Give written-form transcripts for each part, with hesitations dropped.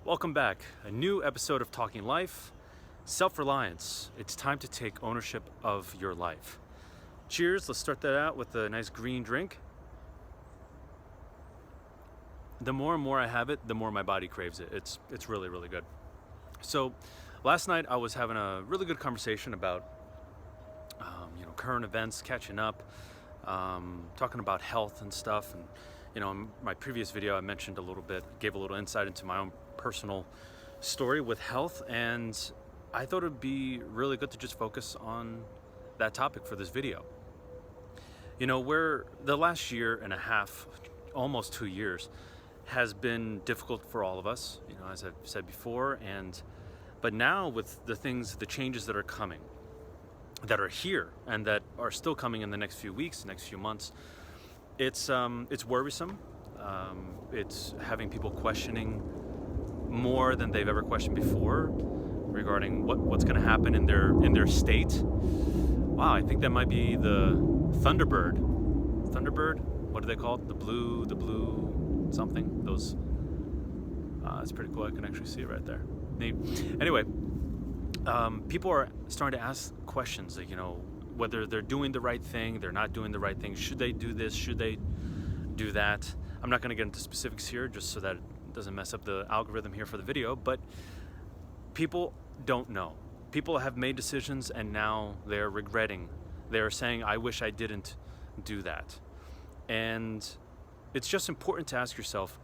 Welcome back. A new episode of Talking Life, Self-Reliance. It's time to take ownership of your life. Cheers. Let's start that out with a nice green drink. The more and more I have it, the more my body craves it. It's really, really good. So last night I was having a really good conversation about current events, catching up, talking about health and stuff. And in my previous video I mentioned a little bit, gave a little insight into my own personal story with health, and I thought it'd be really good to just focus on that topic for this video. Where the last year and a half, almost 2 years, has been difficult for all of us, as I've said before, but now with the changes that are coming, that are here and that are still coming in the next few weeks, next few months, it's worrisome. It's having people questioning more than they've ever questioned before regarding what's going to happen in their state. Wow, I think that might be the Thunderbird. What are they called? The blue something. Those. It's pretty cool. I can actually see it right there. Anyway, people are starting to ask questions like, whether they're doing the right thing, they're not doing the right thing. Should they do this? Should they do that? I'm not going to get into specifics here just so that it doesn't mess up the algorithm here for the video, but people don't know. People have made decisions and now they're regretting. They're saying, I wish I didn't do that. And it's just important to ask yourself,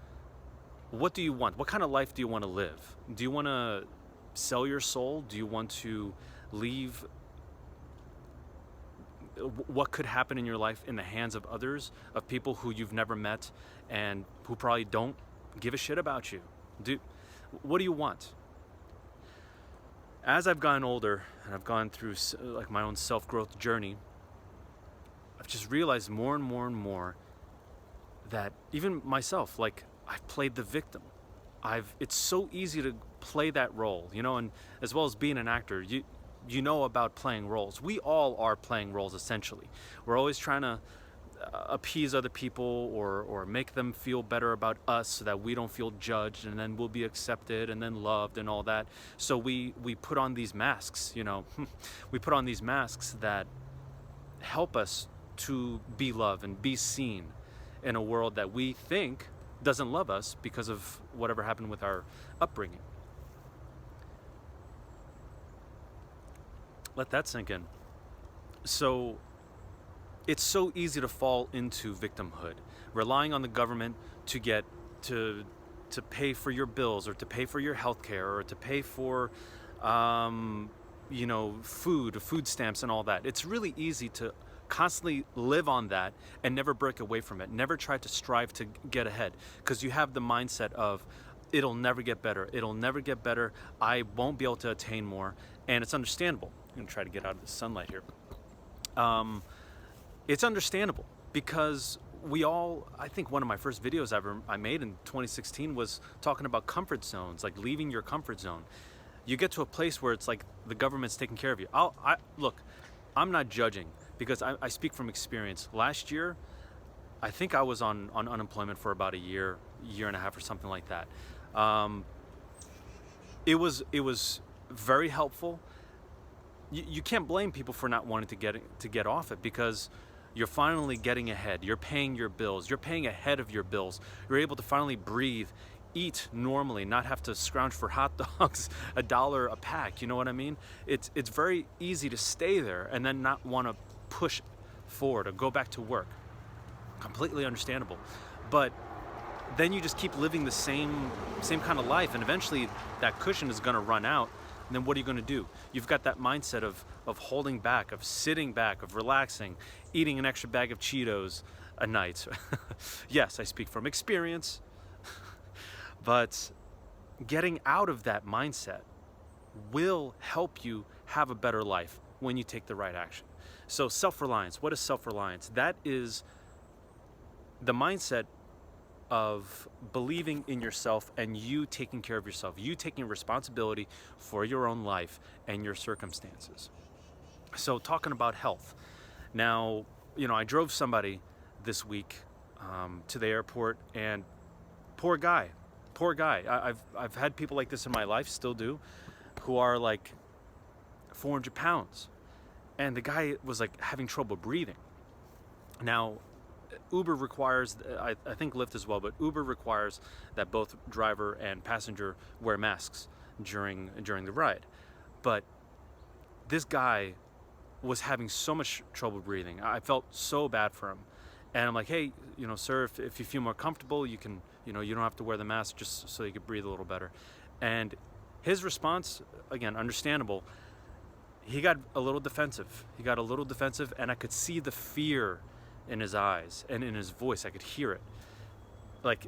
what do you want? What kind of life do you want to live? Do you want to sell your soul? Do you want to leave what could happen in your life in the hands of others, of people who you've never met and who probably don't give a shit about you? What do you want? As I've gotten older and I've gone through like my own self-growth journey, I've just realized more and more and more that even myself, like, I've played the victim. It's so easy to play that role, and as well as being an actor, you know about playing roles. We all are playing roles, essentially. We're always trying to appease other people or make them feel better about us so that we don't feel judged, and then we'll be accepted and then loved and all that. So we put on these masks, we put on these masks that help us to be loved and be seen in a world that we think doesn't love us because of whatever happened with our upbringing. Let that sink in. So it's so easy to fall into victimhood, relying on the government to pay for your bills, or to pay for your health care, or to pay for food stamps and all that. It's really easy to constantly live on that and never break away from it, never try to strive to get ahead, because you have the mindset of, it'll never get better, I won't be able to attain more. And it's understandable. I'm going to try to get out of the sunlight here. It's understandable because I think one of my first videos I made in 2016 was talking about comfort zones, like leaving your comfort zone. You get to a place where it's like the government's taking care of you. Look, I'm not judging because I speak from experience. Last year, I think I was on unemployment for about a year and a half or something like that. It was very helpful. You can't blame people for not wanting to get off it, because you're finally getting ahead. You're paying your bills. You're paying ahead of your bills. You're able to finally breathe, eat normally, not have to scrounge for hot dogs, $1 a pack. You know what I mean? It's very easy to stay there and then not want to push forward or go back to work. Completely understandable. But then you just keep living the same kind of life, and eventually that cushion is going to run out. And then what are you going to do? You've got that mindset of holding back, of sitting back, of relaxing, eating an extra bag of Cheetos a night. Yes, I speak from experience. But getting out of that mindset will help you have a better life when you take the right action. So self-reliance. What is self-reliance? That is the mindset of believing in yourself and you taking care of yourself, you taking responsibility for your own life and your circumstances. So talking about health. Now, I drove somebody this week to the airport, and poor guy. Poor guy. I've had people like this in my life, still do, who are like 400 pounds. And the guy was like having trouble breathing. Now, Uber requires, I think Lyft as well, but Uber requires that both driver and passenger wear masks during the ride. But this guy was having so much trouble breathing. I felt so bad for him. And I'm like, hey, sir, if you feel more comfortable, you can, you don't have to wear the mask just so you can breathe a little better. And his response, again, understandable, he got a little defensive. And I could see the fear in his eyes and in his voice. I could hear it. Like,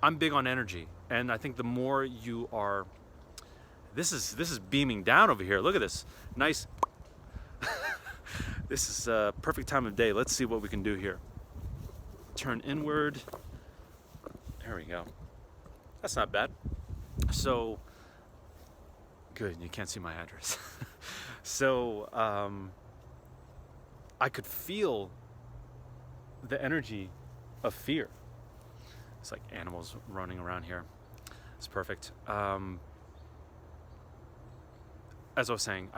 I'm big on energy, and I think the more you are, this is beaming down over here. Look at this, nice. This is a perfect time of day. Let's see what we can do here. Turn inward. There we go. That's not bad. So, good, you can't see my address. So, I could feel the energy of fear. It's like animals running around here. It's perfect. As I was saying,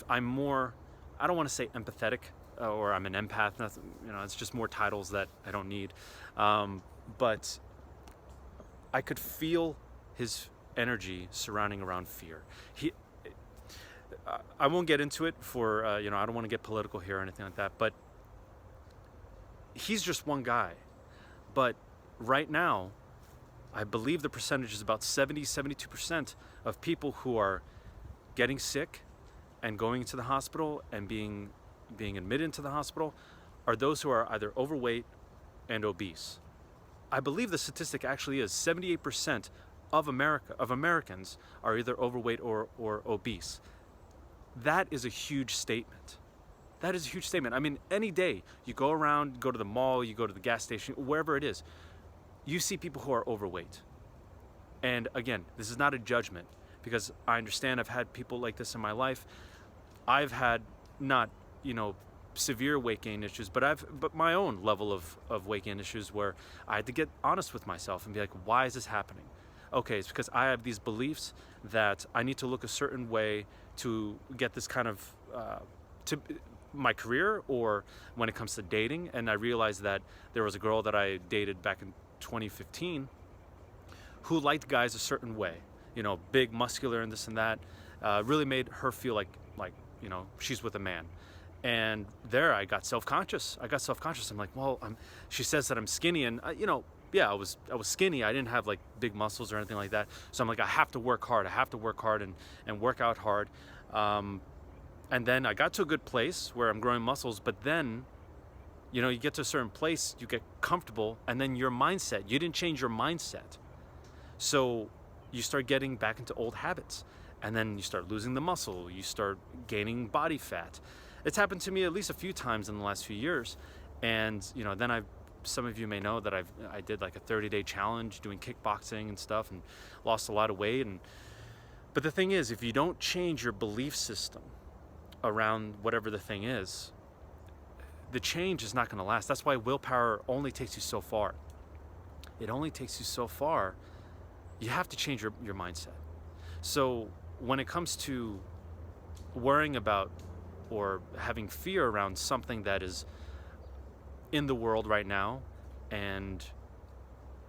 I'm more, I don't want to say empathetic, or I'm an empath. Nothing, it's just more titles that I don't need. But I could feel his energy surrounding around fear. I won't get into it for, I don't want to get political here or anything like that, but he's just one guy. But right now, I believe the percentage is about 72% of people who are getting sick and going to the hospital and being admitted into the hospital are those who are either overweight and obese. I believe the statistic actually is 78% of Americans are either overweight or obese. That is a huge statement. I mean, any day you go around, go to the mall, you go to the gas station, wherever it is, you see people who are overweight. And again, this is not a judgment, because I understand I've had people like this in my life. I've had not, severe weight gain issues, but my own level of weight gain issues where I had to get honest with myself and be like, why is this happening? Okay, it's because I have these beliefs that I need to look a certain way to get this kind of, to my career, or when it comes to dating. And I realized that there was a girl that I dated back in 2015 who liked guys a certain way, big, muscular, and this and that. Really made her feel like she's with a man. And there I got self-conscious. I'm like, well, she says that I'm skinny, and yeah, I was skinny. I didn't have like big muscles or anything like that. So I'm like, I have to work hard and work out hard. And then I got to a good place where I'm growing muscles, but then, you get to a certain place, you get comfortable, and then you didn't change your mindset. So you start getting back into old habits, and then you start losing the muscle, you start gaining body fat. It's happened to me at least a few times in the last few years. And, then some of you may know that I did like a 30-day challenge doing kickboxing and stuff, and lost a lot of weight. But the thing is, if you don't change your belief system around whatever the thing is, the change is not going to last. That's why willpower only takes you so far. It only takes you so far. You have to change your mindset. So when it comes to worrying about or having fear around something that is in the world right now, and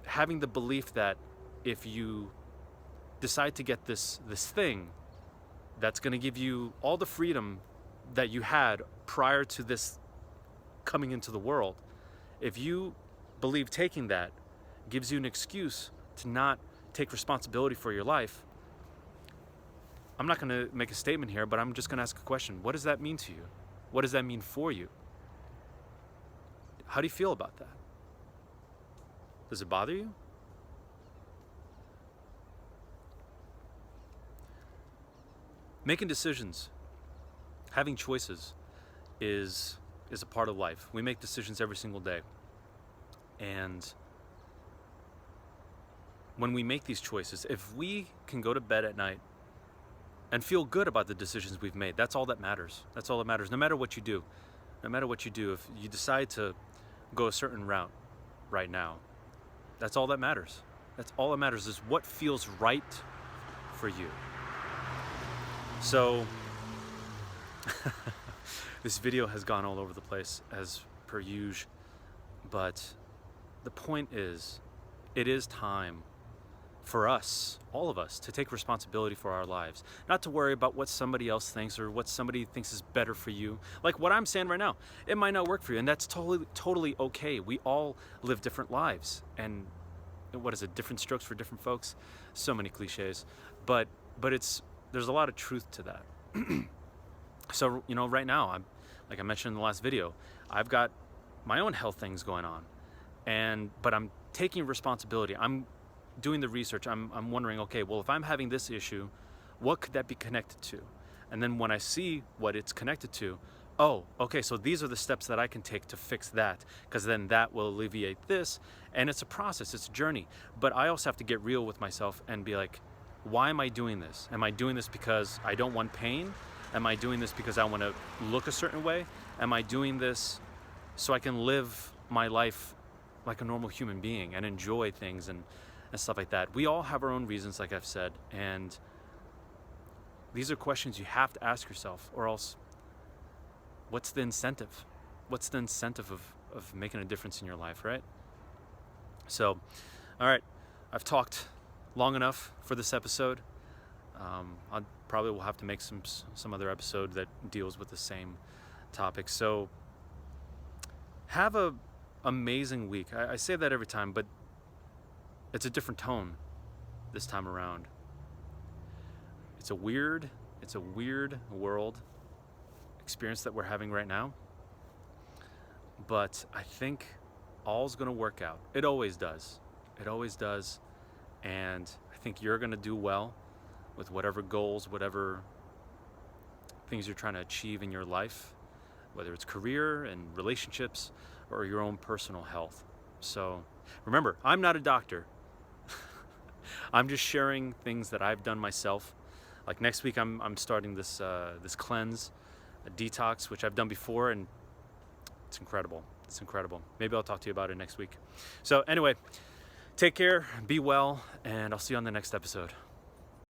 having the belief that if you decide to get this thing that's going to give you all the freedom that you had prior to this coming into the world, if you believe taking that gives you an excuse to not take responsibility for your life, I'm not going to make a statement here, but I'm just going to ask a question. What does that mean to you? What does that mean for you? How do you feel about that? Does it bother you? Making decisions, having choices is a part of life. We make decisions every single day. And when we make these choices, if we can go to bed at night and feel good about the decisions we've made, that's all that matters. That's all that matters. No matter what you do, if you decide to go a certain route right now, that's all that matters. That's all that matters, is what feels right for you. So this video has gone all over the place as per usual, but the point is, it is time for us, all of us, to take responsibility for our lives. Not to worry about what somebody else thinks or what somebody thinks is better for you. Like what I'm saying right now, it might not work for you, and that's totally okay. We all live different lives, and what is it, different strokes for different folks? So many cliches, but there's a lot of truth to that. So, right now, like I mentioned in the last video, I've got my own health things going on, but I'm taking responsibility. I'm doing the research. I'm wondering, okay, well, if I'm having this issue, what could that be connected to? And then when I see what it's connected to, oh, okay, so these are the steps that I can take to fix that, because then that will alleviate this. And it's a process, it's a journey. But I also have to get real with myself and be like, why am I doing this? Am I doing this because I don't want pain? Am I doing this because I want to look a certain way? Am I doing this so I can live my life like a normal human being and enjoy things and stuff like that? We all have our own reasons, like I've said, and these are questions you have to ask yourself, or else what's the incentive? What's the incentive of making a difference in your life, right? So, all right, I've talked long enough for this episode. I probably will have to make some other episode that deals with the same topic. So have a amazing week. I say that every time, but it's a different tone this time around. It's a weird world experience that we're having right now, but I think all's gonna work out. It always does, and I think you're gonna do well with whatever goals, whatever things you're trying to achieve in your life, whether it's career and relationships or your own personal health. So remember, I'm not a doctor. I'm just sharing things that I've done myself. Like next week, I'm starting this cleanse, a detox, which I've done before, and it's incredible. Maybe I'll talk to you about it next week. So anyway, take care, be well, and I'll see you on the next episode.